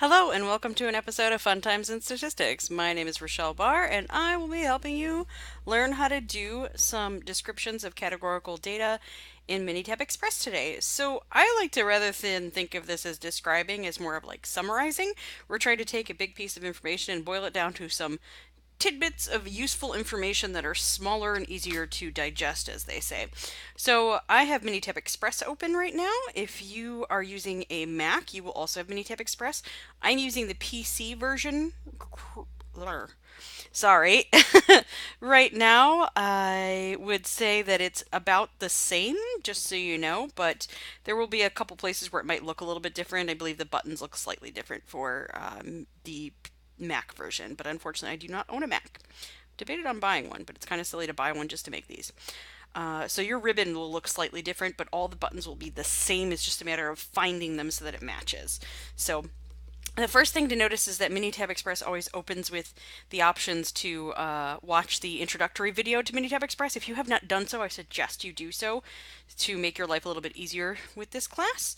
Hello and welcome to an episode of Fun Times in Statistics. My name is Rochelle Barr and I will be helping you learn how to do some descriptions of categorical data in Minitab Express today. So I like to rather than think of this as describing as more of like summarizing. We're trying to take a big piece of information and boil it down to some tidbits of useful information that are smaller and easier to digest, as they say. So I have Minitab Express open right now. If you are using a Mac, you will also have Minitab Express. I'm using the PC version. Sorry. Right now, I would say that it's about the same, just so you know, but there will be a couple places where it might look a little bit different. I believe the buttons look slightly different for the Mac version, but unfortunately I do not own a Mac. Debated on buying one, but it's kind of silly to buy one just to make these. So your ribbon will look slightly different, but all the buttons will be the same. It's just a matter of finding them so that it matches. So the first thing to notice is that Minitab Express always opens with the options to watch the introductory video to Minitab Express. If you have not done so, I suggest you do so to make your life a little bit easier with this class.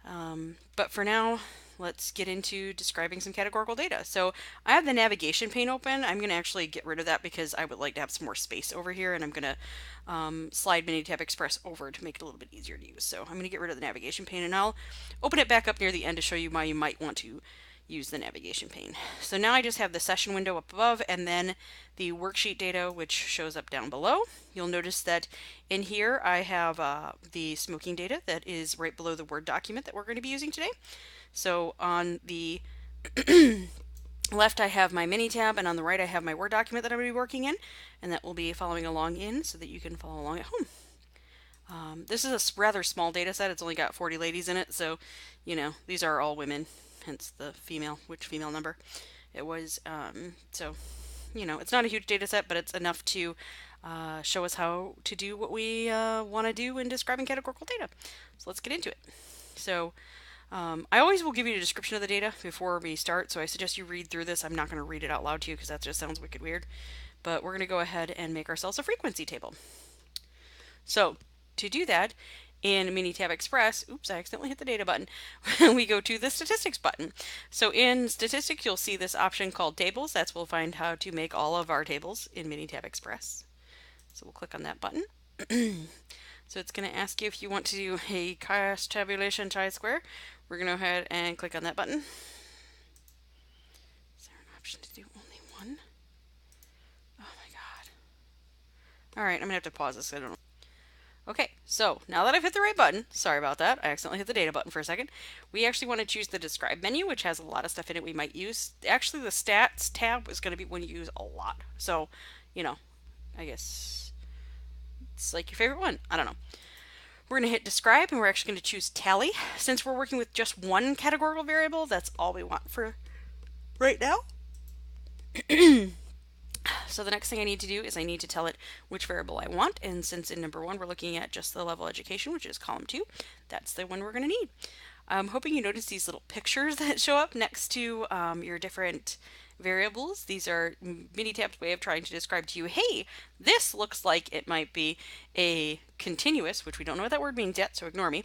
But for now, let's get into describing some categorical data. So I have the navigation pane open. I'm going to actually get rid of that because I would like to have some more space over here, and I'm going to slide Minitab Express over to make it a little bit easier to use. So I'm going to get rid of the navigation pane, and I'll open it back up near the end to show you why you might want to use the navigation pane. So now I just have the session window up above and then the worksheet data, which shows up down below. You'll notice that in here I have the smoking data that is right below the Word document that we're going to be using today. So on the left I have my Minitab, and on the right I have my Word document that I'm going to be working in, and that will be following along in so that you can follow along at home. This is a rather small data set. It's only got 40 ladies in it, so these are all women, hence the female number. It was, it's not a huge data set, but it's enough to show us how to do what we want to do in describing categorical data. So let's get into it. So I always will give you a description of the data before we start, so I suggest you read through this. I'm not going to read it out loud to you because that just sounds wicked weird. But we're going to go ahead and make ourselves a frequency table. So to do that, in Minitab Express, oops, I accidentally hit the data button, we go to the statistics button. So in statistics, you'll see this option called tables. That's where we'll find how to make all of our tables in Minitab Express. So we'll click on that button. So it's going to ask you if you want to do a cost tabulation chi-square. We're going to go ahead and click on that button. Is there an option to do only one? Oh my god. Alright, I'm going to have to pause this. I don't know. Okay, so now that I've hit the right button, sorry about that, I accidentally hit the data button for a second, we actually want to choose the describe menu, which has a lot of stuff in it we might use. Actually, the stats tab is going to be one you use a lot. So, I guess it's like your favorite one. I don't know. We're going to hit describe, and we're actually going to choose tally. Since we're working with just one categorical variable, that's all we want for right now. So the next thing I need to do is I need to tell it which variable I want, and since in number 1 we're looking at just the level education, which is column 2, that's the one we're going to need. I'm hoping you notice these little pictures that show up next to your different variables. These are Minitab's way of trying to describe to you, hey, this looks like it might be a continuous, which we don't know what that word means yet, so ignore me,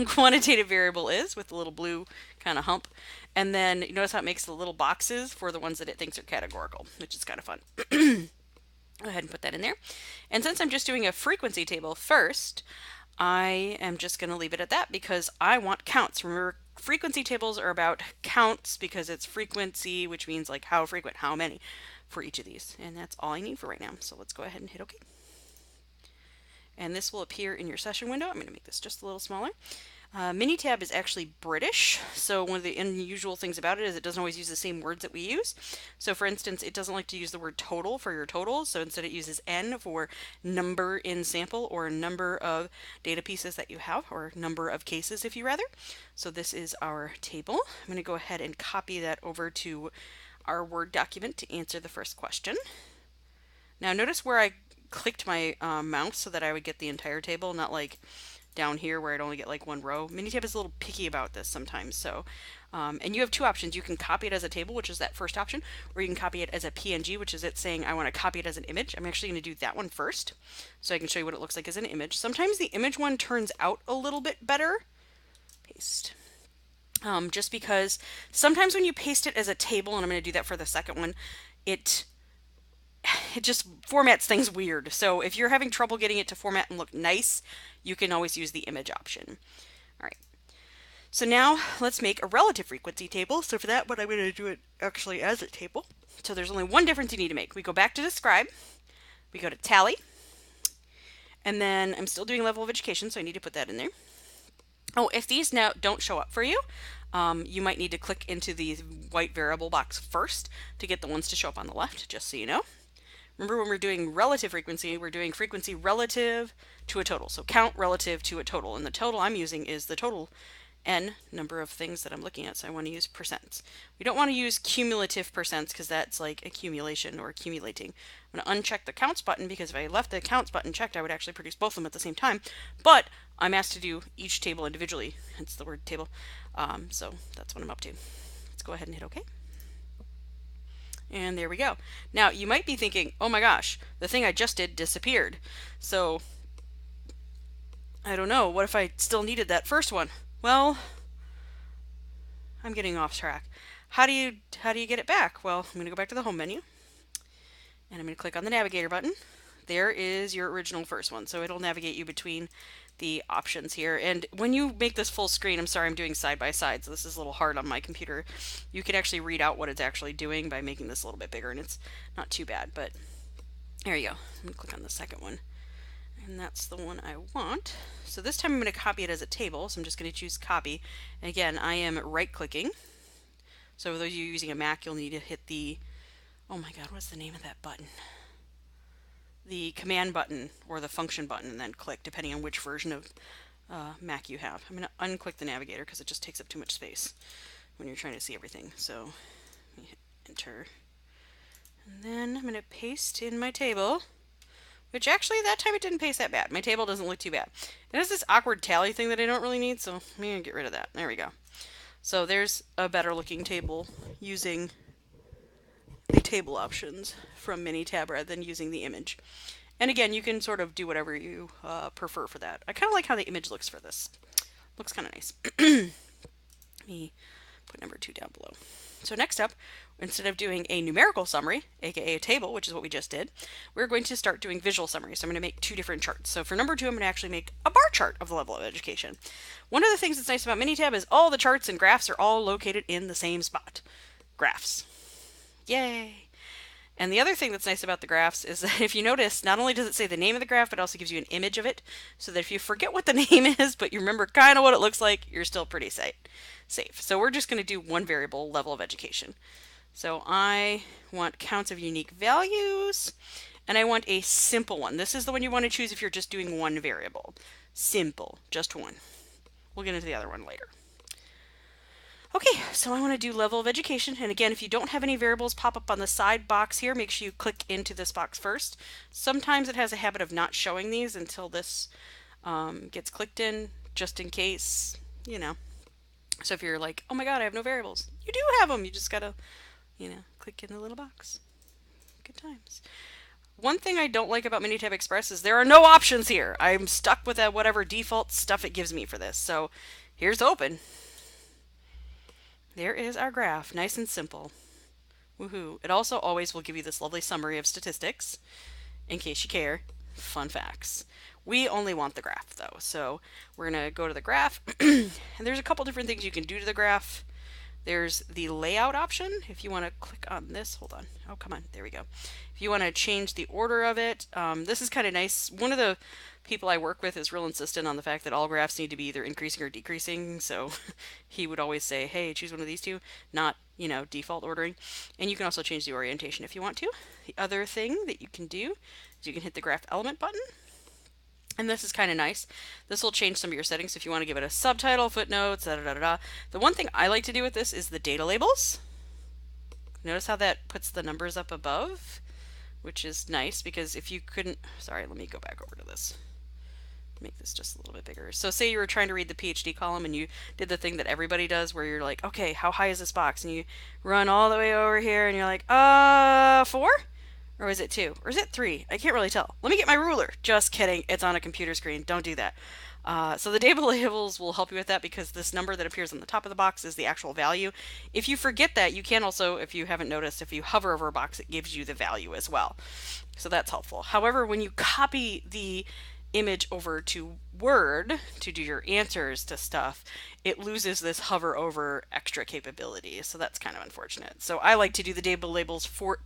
quantitative variable is, with the little blue kind of hump. And then you notice how it makes the little boxes for the ones that it thinks are categorical, which is kind of fun. Go ahead and put that in there. And since I'm just doing a frequency table first, I am just going to leave it at that because I want counts. Remember, frequency tables are about counts because it's frequency, which means like how frequent, how many for each of these. And that's all I need for right now. So let's go ahead and hit OK. And this will appear in your session window. I'm going to make this just a little smaller. Minitab is actually British, so one of the unusual things about it is it doesn't always use the same words that we use. So for instance, it doesn't like to use the word total for your totals, so instead it uses N for number in sample, or number of data pieces that you have, or number of cases if you rather. So this is our table. I'm going to go ahead and copy that over to our Word document to answer the first question. Now notice where I clicked my mouse so that I would get the entire table, not like down here where I'd only get like one row. Minitab is a little picky about this sometimes. So, and you have two options. You can copy it as a table, which is that first option, or you can copy it as a PNG, which is it saying I want to copy it as an image. I'm actually going to do that one first, so I can show you what it looks like as an image. Sometimes the image one turns out a little bit better. Paste. just because sometimes when you paste it as a table, and I'm going to do that for the second one, it it just formats things weird. So if you're having trouble getting it to format and look nice, you can always use the image option. All right. So now let's make a relative frequency table. So for that, what I'm going to do it actually as a table. So there's only one difference you need to make. We go back to describe, we go to tally, and then I'm still doing level of education, so I need to put that in there. Oh, if these now don't show up for you, you might need to click into the white variable box first to get the ones to show up on the left, just so you know. Remember, when we're doing relative frequency, we're doing frequency relative to a total. So count relative to a total. And the total I'm using is the total n number of things that I'm looking at. So I want to use percents. We don't want to use cumulative percents because that's like accumulation or accumulating. I'm going to uncheck the counts button because if I left the counts button checked, I would actually produce both of them at the same time. But I'm asked to do each table individually, hence the word table. So that's what I'm up to. Let's go ahead and hit OK. And there we go. Now you might be thinking, oh my gosh, the thing I just did disappeared. So I don't know, what if I still needed that first one? Well, I'm getting off track. How do you get it back? Well, I'm going to go back to the home menu and I'm going to click on the navigator button. There is your original first one. So it'll navigate you between the options here. And when you make this full screen, I'm sorry, I'm doing side by side, so this is a little hard on my computer. You can actually read out what it's actually doing by making this a little bit bigger, and it's not too bad, but there you go. I'm going to click on the second one, and that's the one I want. So this time I'm going to copy it as a table, so I'm just going to choose copy. And again, I am right-clicking. So for those of you using a Mac, you'll need to hit the, oh my god, what's the name of that button? The command button or the function button, and then click depending on which version of Mac you have. I'm going to unclick the navigator because it just takes up too much space when you're trying to see everything. So let me hit enter. And then I'm going to paste in my table, which actually that time it didn't paste that bad. My table doesn't look too bad. It has this awkward tally thing that I don't really need, so I'm going to get rid of that. There we go. So there's a better looking table using the table options from Minitab rather than using the image. And again, you can sort of do whatever you prefer for that. I kind of like how the image looks for this. Looks kind of nice. Let me put number 2 down below. So next up, instead of doing a numerical summary, aka a table, which is what we just did, we're going to start doing visual summaries. So I'm going to make 2 different charts. So for number 2, I'm going to actually make a bar chart of the level of education. One of the things that's nice about Minitab is all the charts and graphs are all located in the same spot. Graphs. Yay! And the other thing that's nice about the graphs is that if you notice, not only does it say the name of the graph, but it also gives you an image of it, so that if you forget what the name is, but you remember kind of what it looks like, you're still pretty safe. So we're just going to do one variable, level of education. So I want counts of unique values, and I want a simple one. This is the one you want to choose if you're just doing one variable. Simple, just one. We'll get into the other one later. Okay, so I want to do level of education, and again, if you don't have any variables pop up on the side box here, make sure you click into this box first. Sometimes it has a habit of not showing these until this gets clicked in, just in case, you know. So if you're like, oh my god, I have no variables, you do have them, you just gotta, you know, click in the little box. Good times. One thing I don't like about Minitab Express is there are no options here. I'm stuck with whatever default stuff it gives me for this, so here's open. There is our graph, nice and simple. Woohoo. It also always will give you this lovely summary of statistics, in case you care. Fun facts. We only want the graph though, so we're going to go to the graph, and there's a couple different things you can do to the graph. There's the layout option. If you want to click on this, hold on. Oh, come on. There we go. If you want to change the order of it, this is kind of nice. One of the people I work with is real insistent on the fact that all graphs need to be either increasing or decreasing. So he would always say, hey, choose one of these two, not, you know, default ordering. And you can also change the orientation if you want to. The other thing that you can do is you can hit the graph element button. And this is kind of nice. This will change some of your settings if you want to give it a subtitle, footnotes, da da da da. The one thing I like to do with this is the data labels. Notice how that puts the numbers up above, which is nice because if you couldn't, sorry, let me go back over to this. Make this just a little bit bigger. So say you were trying to read the PhD column and you did the thing that everybody does where you're like, okay, how high is this box? And you run all the way over here and you're like, 4? Or is it 2? Or is it 3? I can't really tell. Let me get my ruler. Just kidding. It's on a computer screen. Don't do that. So the table labels will help you with that because this number that appears on the top of the box is the actual value. If you forget that, you can also, if you haven't noticed, if you hover over a box, it gives you the value as well. So that's helpful. However, when you copy the image over to Word to do your answers to stuff, it loses this hover over extra capability. So that's kind of unfortunate. So I like to do the data labels for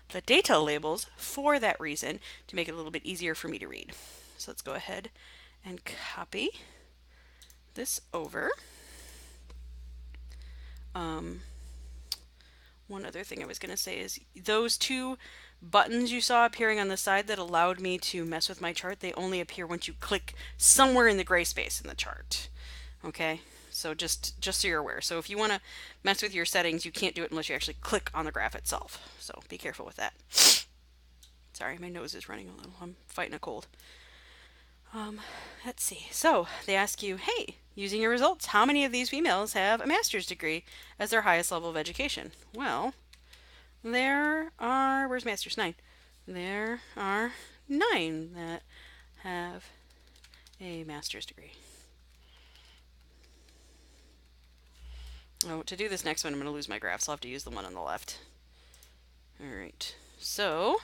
that reason, to make it a little bit easier for me to read. So let's go ahead and copy this over. One other thing I was going to say is those two buttons you saw appearing on the side that allowed me to mess with my chart, they only appear once you click somewhere in the gray space in the chart. Okay, so just so you're aware. So if you want to mess with your settings, you can't do it unless you actually click on the graph itself. So be careful with that. Sorry, my nose is running a little. I'm fighting a cold. Let's see. So they ask you, hey, using your results, how many of these females have a master's degree as their highest level of education? Well, there are, where's master's? 9. There are 9 that have a master's degree. Oh, to do this next one, I'm going to lose my graph, so I'll have to use the one on the left. All right. So,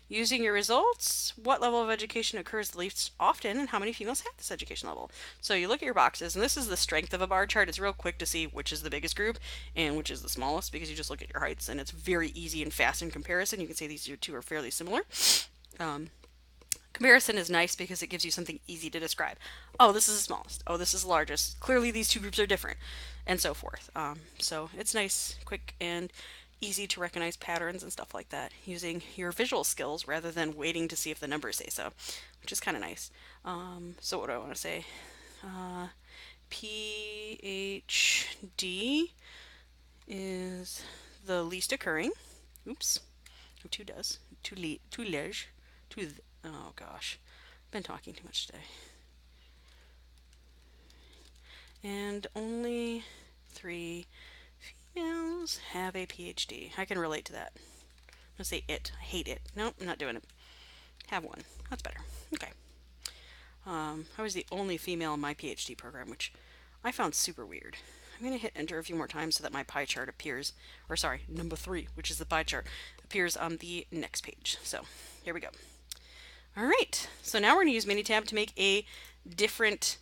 using your results, what level of education occurs the least often and how many females have this education level? So you look at your boxes, and this is the strength of a bar chart. It's real quick to see which is the biggest group and which is the smallest because you just look at your heights, and it's very easy and fast in comparison. You can say these two are fairly similar. Comparison is nice because it gives you something easy to describe. Oh, this is the smallest. Oh, this is the largest. Clearly these two groups are different, and so forth. So it's nice, quick, and easy to recognize patterns and stuff like that using your visual skills rather than waiting to see if the numbers say so, which is kind of nice. So what do I want to say? PhD is the least occurring. Oops. Two does. Oh gosh. I've been talking too much today. And only 3 females have a PhD. I can relate to that. I'm going to say it. I hate it. Nope, I'm not doing it. Have one. That's better. Okay. I was the only female in my PhD program, which I found super weird. I'm going to hit enter a few more times so that my pie chart appears, or sorry, number 3, which is the pie chart, appears on the next page. So here we go. All right, so now we're going to use Minitab to make a different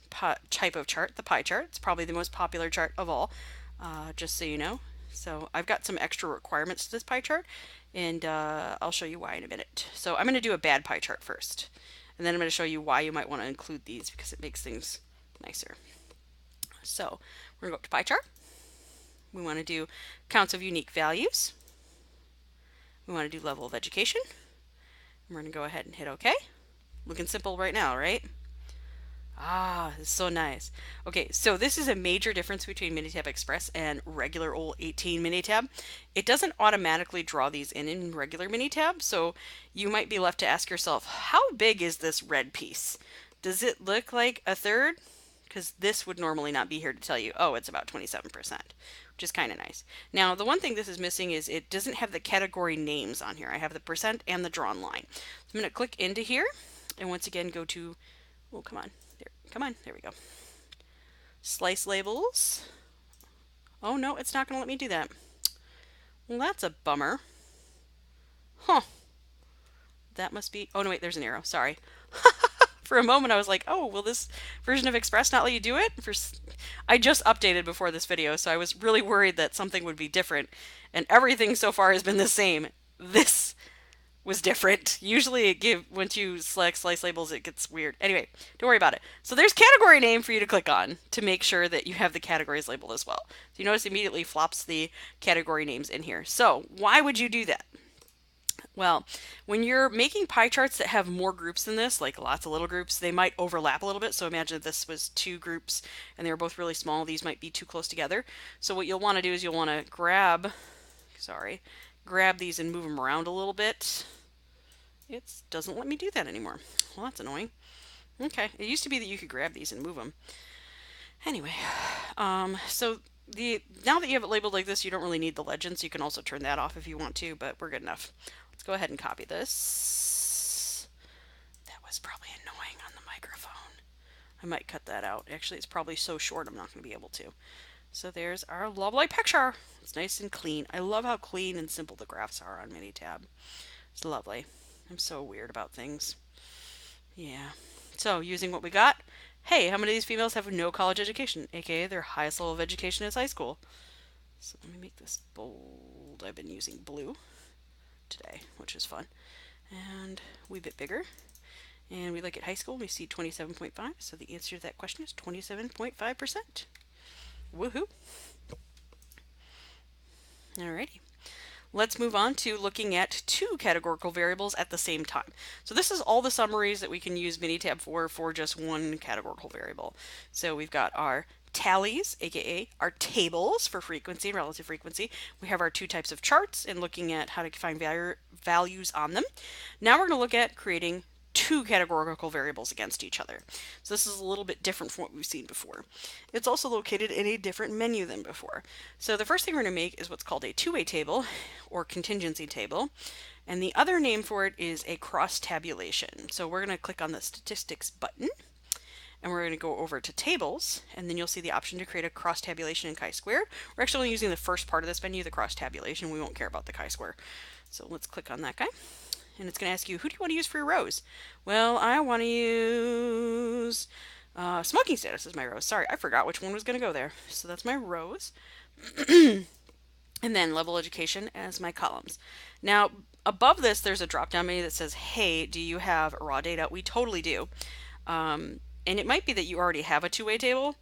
type of chart, the pie chart. It's probably the most popular chart of all, just so you know. So I've got some extra requirements to this pie chart, and I'll show you why in a minute. So I'm going to do a bad pie chart first, and then I'm going to show you why you might want to include these because it makes things nicer. So we're going to go up to pie chart. We want to do counts of unique values. We want to do level of education. We're going to go ahead and hit OK. Looking simple right now, right? Ah, this is so nice. Okay, so this is a major difference between Minitab Express and regular old 18 Minitab. It doesn't automatically draw these in regular Minitab, so you might be left to ask yourself, how big is this red piece? Does it look like a third? Because this would normally not be here to tell you, oh, it's about 27%, which is kind of nice. Now, the one thing this is missing is it doesn't have the category names on here. I have the percent and the drawn line. So I'm going to click into here, and once again go to, oh, come on, there we go. Slice labels. Oh, no, it's not going to let me do that. Well, that's a bummer. Huh. That must be, oh, no, wait, there's an arrow, sorry. For a moment, I was like, oh, will this version of Express not let you do it? I just updated before this video, so I was really worried that something would be different, and everything so far has been the same. This was different. Usually once you select slice labels, it gets weird. Anyway, don't worry about it. So there's category name for you to click on to make sure that you have the categories labeled as well. So you notice immediately flops the category names in here. So why would you do that? Well, when you're making pie charts that have more groups than this, like lots of little groups, they might overlap a little bit. So imagine if this was 2 groups and they were both really small, these might be too close together. So what you'll want to do is you'll want to grab these and move them around a little bit. It doesn't let me do that anymore. Well, that's annoying. Okay, it used to be that you could grab these and move them. Anyway, so now that you have it labeled like this, you don't really need the legends. You can also turn that off if you want to, but we're good enough. Let's go ahead and copy this. That was probably annoying on the microphone. I might cut that out. Actually, it's probably so short I'm not going to be able to. So there's our lovely picture. It's nice and clean. I love how clean and simple the graphs are on Minitab. It's lovely. I'm so weird about things. Yeah. So using what we got, hey, how many of these females have no college education? AKA their highest level of education is high school. So let me make this bold. I've been using blue today, which is fun. And we bit bigger. And we look at high school, we see 27.5. So the answer to that question is 27.5%. Woohoo! Alrighty. Let's move on to looking at two categorical variables at the same time. So this is all the summaries that we can use Minitab for just one categorical variable. So we've got our tallies, aka our tables for frequency and relative frequency. We have our two types of charts and looking at how to find values on them. Now we're going to look at creating two categorical variables against each other. So this is a little bit different from what we've seen before. It's also located in a different menu than before. So the first thing we're going to make is what's called a two-way table or contingency table. And the other name for it is a cross tabulation. So we're going to click on the statistics button and we're going to go over to tables, and then you'll see the option to create a cross tabulation in chi-square. We're actually only using the first part of this menu, the cross tabulation. We won't care about the chi-square. So let's click on that guy. And it's going to ask you, who do you want to use for your rows? Well, I want to use smoking status as my rows. Sorry, I forgot which one was going to go there. So that's my rows. And then level education as my columns. Now, above this, there's a drop-down menu that says, hey, do you have raw data? We totally do. And it might be that you already have a two-way table,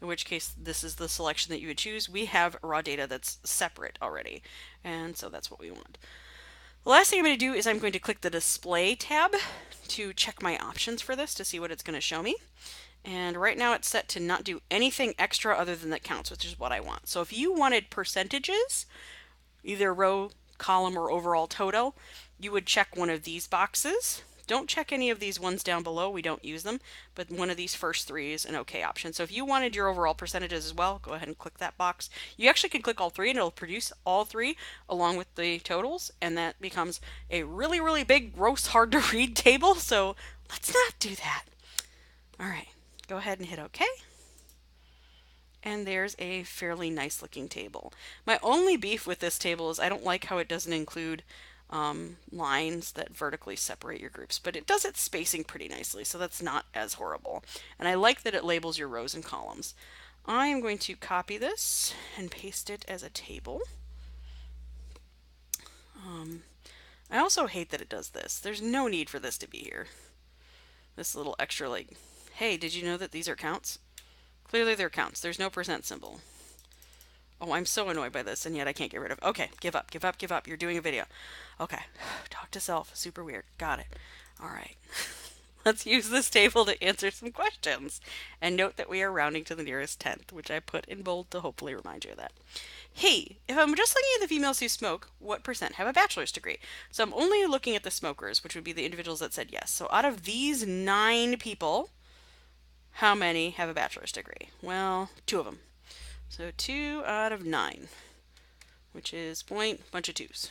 in which case this is the selection that you would choose. We have raw data that's separate already, and so that's what we want. The last thing I'm going to do is I'm going to click the display tab to check my options for this to see what it's going to show me. And right now it's set to not do anything extra other than that counts, which is what I want. So if you wanted percentages, either row, column, or overall total, you would check one of these boxes. Don't check any of these ones down below, we don't use them, but one of these first three is an okay option. So if you wanted your overall percentages as well, go ahead and click that box. You actually can click all three and it'll produce all three along with the totals, and that becomes a really, really big, gross, hard to read table, so let's not do that. All right, go ahead and hit OK. And there's a fairly nice looking table. My only beef with this table is I don't like how it doesn't include lines that vertically separate your groups, but it does its spacing pretty nicely, so that's not as horrible. And I like that it labels your rows and columns. I am going to copy this and paste it as a table. I also hate that it does this. There's no need for this to be here. This little extra like, hey, did you know that these are counts? Clearly they're counts. There's no percent symbol. Oh, I'm so annoyed by this, and yet I can't get rid of it. Okay, give up, give up, give up. You're doing a video. Okay, talk to self. Super weird. Got it. All right. Let's use this table to answer some questions. And note that we are rounding to the nearest tenth, which I put in bold to hopefully remind you of that. Hey, if I'm just looking at the females who smoke, what percent have a bachelor's degree? So I'm only looking at the smokers, which would be the individuals that said yes. So out of these 9 people, how many have a bachelor's degree? Well, 2 of them. So 2 out of 9, which is bunch of 2s.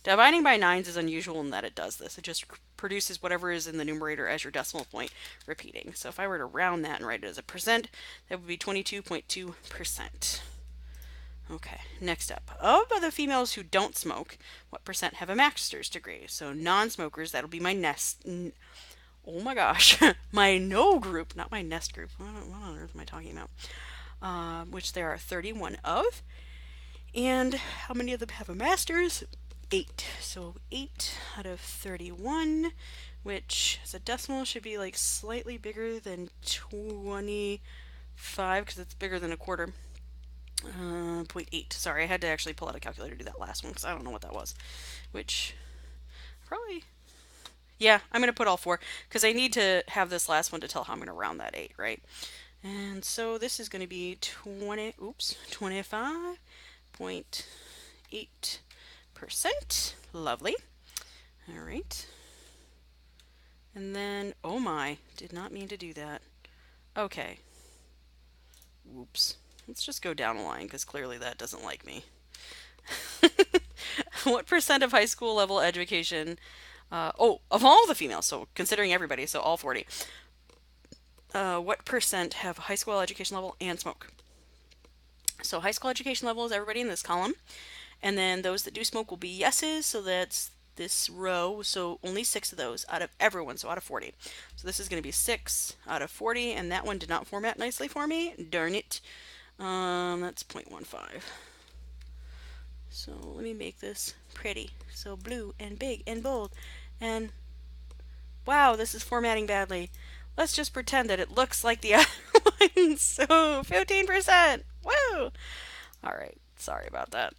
Dividing by 9s is unusual in that it does this. It just produces whatever is in the numerator as your decimal point repeating. So if I were to round that and write it as a percent, that would be 22.2%. Okay, next up. Of the females who don't smoke, what percent have a master's degree? So non-smokers, that'll be my nest. Oh my gosh, my no group, not my nest group. What on earth am I talking about? Which there are 31 of. And how many of them have a master's? 8. So 8 out of 31, which as a decimal should be like slightly bigger than 25 because it's bigger than a quarter. 0.8. Sorry, I had to actually pull out a calculator to do that last one because I don't know what that was. Which probably, yeah, I'm going to put all 4 because I need to have this last one to tell how I'm going to round that 8, right? And so this is going to be 25.8%. Lovely. All right. And then, oh my, did not mean to do that. Okay. Whoops. Let's just go down a line because clearly that doesn't like me. What percent of high school level education, of all the females, so considering everybody, so all 40, What percent have high school education level and smoke? So high school education level is everybody in this column. And then those that do smoke will be yeses. So that's this row. So only 6 of those out of everyone. So out of 40. So this is going to be 6 out of 40. And that one did not format nicely for me. Darn it. That's 0.15. So let me make this pretty. So blue and big and bold. And wow, this is formatting badly. Let's just pretend that it looks like the other one. So 15%. Woo! All right. Sorry about that.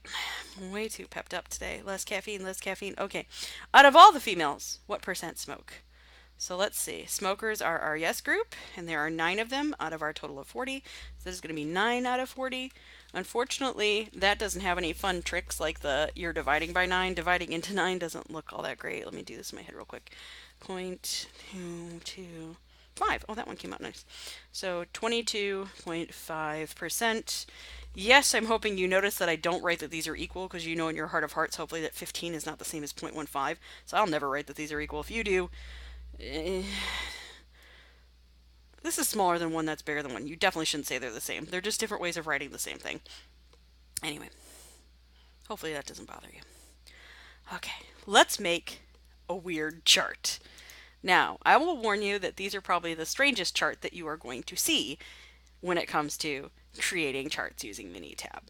I'm way too pepped up today. Less caffeine, less caffeine. Okay. Out of all the females, what percent smoke? So let's see. Smokers are our yes group, and there are 9 of them out of our total of 40. So this is going to be 9 out of 40. Unfortunately, that doesn't have any fun tricks like the you're dividing by 9. Dividing into 9 doesn't look all that great. Let me do this in my head real quick. 0.225. Oh, that one came out nice. So 22.5%. Yes, I'm hoping you notice that I don't write that these are equal because you know in your heart of hearts hopefully that 15 is not the same as 0.15. So I'll never write that these are equal. If you do, this is smaller than one, that's bigger than one. You definitely shouldn't say they're the same. They're just different ways of writing the same thing. Anyway, hopefully that doesn't bother you. Okay, let's make a weird chart. Now, I will warn you that these are probably the strangest chart that you are going to see when it comes to creating charts using Minitab.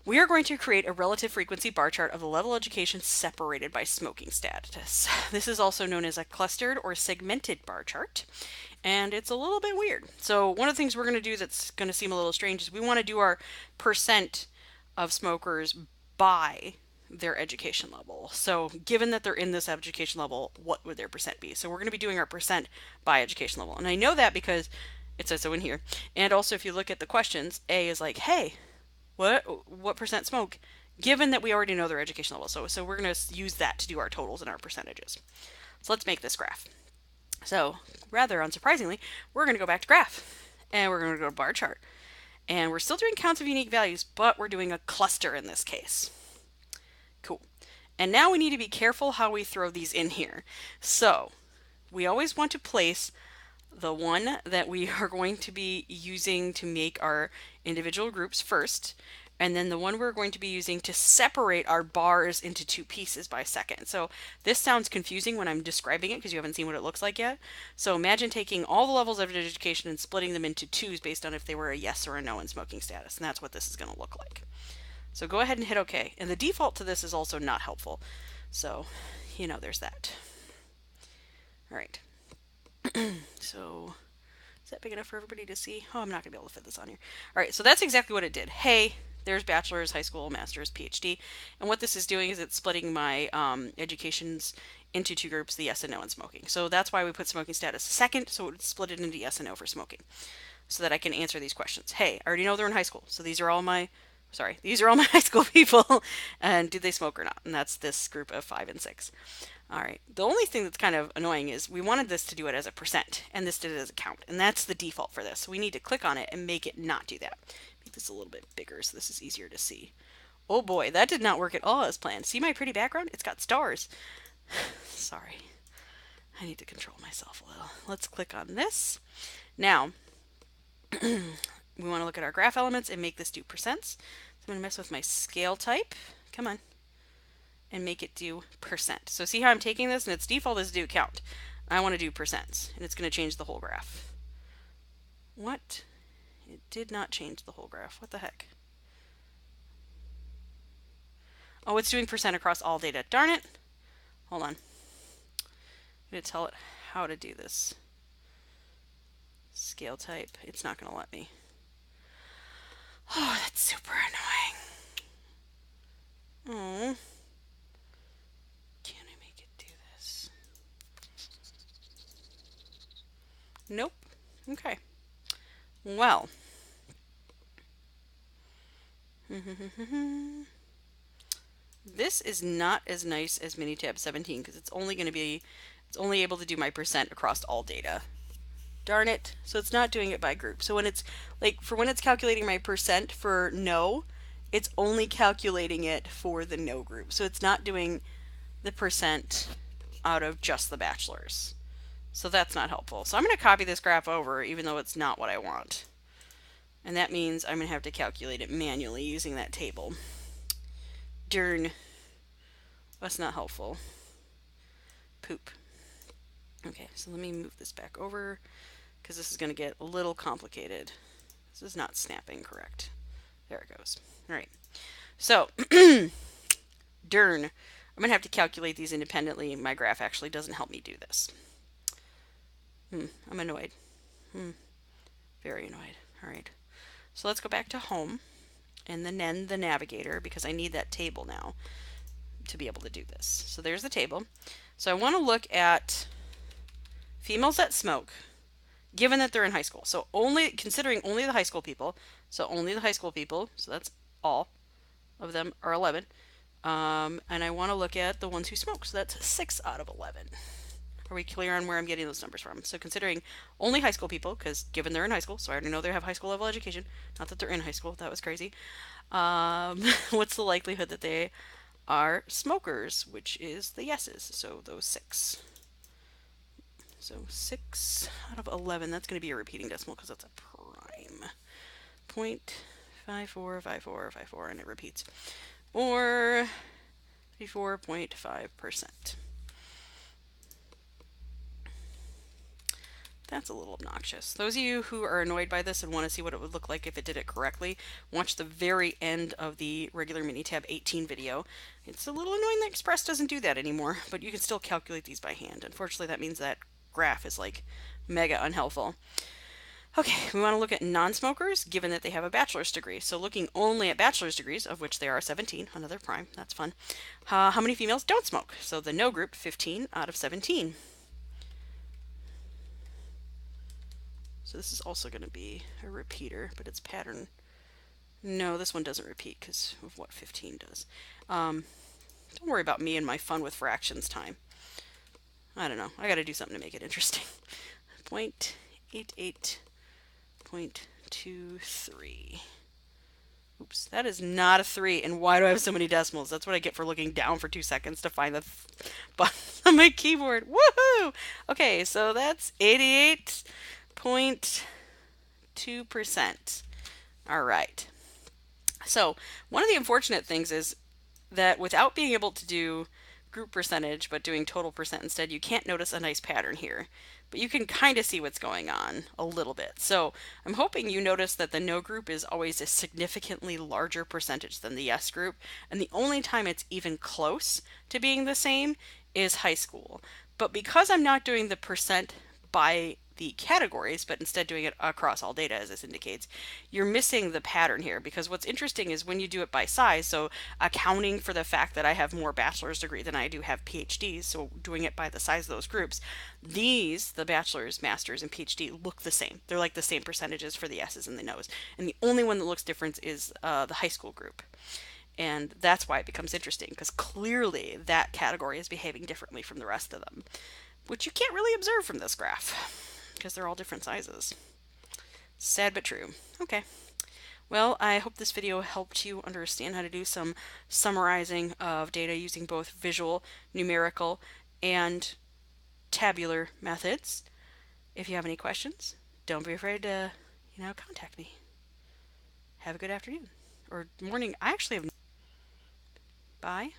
We are going to create a relative frequency bar chart of the level education separated by smoking status. This is also known as a clustered or segmented bar chart, and it's a little bit weird. So one of the things we're going to do that's going to seem a little strange is we want to do our percent of smokers by their education level. So given that they're in this education level, what would their percent be? So we're going to be doing our percent by education level. And I know that because it says so in here. And also if you look at the questions, A is like, hey, what percent smoke? Given that we already know their education level. So we're going to use that to do our totals and our percentages. So let's make this graph. So rather unsurprisingly, we're going to go back to graph and we're going to go to bar chart. And we're still doing counts of unique values, but we're doing a cluster in this case. Cool. And now we need to be careful how we throw these in here. So we always want to place the one that we are going to be using to make our individual groups first, and then the one we're going to be using to separate our bars into 2 pieces by second. So this sounds confusing when I'm describing it because you haven't seen what it looks like yet. So imagine taking all the levels of education and splitting them into 2s based on if they were a yes or a no in smoking status, and that's what this is going to look like. So go ahead and hit OK. And the default to this is also not helpful. So, there's that. All right. So is that big enough for everybody to see? Oh, I'm not going to be able to fit this on here. All right, so that's exactly what it did. Hey, there's bachelor's, high school, master's, PhD. And what this is doing is it's splitting my educations into 2 groups, the yes and no and smoking. So that's why we put smoking status second, so it would split it into yes and no for smoking, so that I can answer these questions. Hey, I already know they're in high school, so these are all my high school people, and do they smoke or not? And that's this group of 5 and 6. All right, the only thing that's kind of annoying is we wanted this to do it as a percent, and this did it as a count, and that's the default for this. So we need to click on it and make it not do that. Make this a little bit bigger so this is easier to see. Oh boy, that did not work at all as planned. See my pretty background? It's got stars. Sorry, I need to control myself a little. Let's click on this. Now, we want to look at our graph elements and make this do percents. So I'm going to mess with my scale type. Come on. And make it do percent. So see how I'm taking this and its default is do count. I want to do percents and it's going to change the whole graph. What? It did not change the whole graph. What the heck? Oh, it's doing percent across all data. Darn it. Hold on. I'm going to tell it how to do this. Scale type. It's not going to let me. Oh, that's super annoying. Oh. Can I make it do this? Nope. Okay. Well. This is not as nice as Minitab 17 because it's only able to do my percent across all data. Darn it. So it's not doing it by group. So when it's when it's calculating my percent for no, it's only calculating it for the no group. So it's not doing the percent out of just the bachelors. So that's not helpful. So I'm going to copy this graph over even though it's not what I want. And that means I'm going to have to calculate it manually using that table. Darn. That's not helpful. Poop. Okay, so let me move this back over because this is going to get a little complicated. This is not snapping correct. There it goes. All right. So, darn. I'm going to have to calculate these independently. My graph actually doesn't help me do this. I'm annoyed. Very annoyed. All right. So let's go back to home and then the navigator because I need that table now to be able to do this. So there's the table. So I want to look at females that smoke given that they're in high school. So considering only the high school people. So only the high school people. So that's all of them are 11. And I want to look at the ones who smoke. So that's 6 out of 11. Are we clear on where I'm getting those numbers from? So considering only high school people, because given they're in high school, so I already know they have high school level education. Not that they're in high school. That was crazy. What's the likelihood that they are smokers, which is the yeses. So those 6. So 6 out of 11. That's going to be a repeating decimal because that's a prime. 0.545454, and it repeats. Or 54.5%. That's a little obnoxious. Those of you who are annoyed by this and want to see what it would look like if it did it correctly, watch the very end of the regular Minitab 18 video. It's a little annoying that Express doesn't do that anymore, but you can still calculate these by hand. Unfortunately, that means that graph is like mega unhelpful. Okay, we want to look at non-smokers, given that they have a bachelor's degree. So looking only at bachelor's degrees, of which there are 17, another prime, that's fun. How many females don't smoke? So the no group, 15 out of 17. So this is also going to be a repeater, but it's pattern. No, this one doesn't repeat because of what 15 does. Don't worry about me and my fun with fractions time. I don't know. I got to do something to make it interesting. 0.88.23. Oops, that is not a 3. And why do I have so many decimals? That's what I get for looking down for 2 seconds to find the button on my keyboard. Woohoo! Okay, so that's 88.2%. All right. So one of the unfortunate things is that without being able to do group percentage, but doing total percent instead, you can't notice a nice pattern here. But you can kind of see what's going on a little bit. So I'm hoping you notice that the no group is always a significantly larger percentage than the yes group. And the only time it's even close to being the same is high school. But because I'm not doing the percent by the categories, but instead doing it across all data, as this indicates, you're missing the pattern here, because what's interesting is when you do it by size, so accounting for the fact that I have more bachelor's degree than I do have PhDs, so doing it by the size of those groups, these, the bachelor's, master's, and PhD, look the same. They're like the same percentages for the S's and the No's. And the only one that looks different is the high school group. And that's why it becomes interesting, because clearly that category is behaving differently from the rest of them, which you can't really observe from this graph because they're all different sizes. Sad but true. Okay. Well, I hope this video helped you understand how to do some summarizing of data using both visual, numerical, and tabular methods. If you have any questions, don't be afraid to, contact me. Have a good afternoon or morning. I actually have. Bye.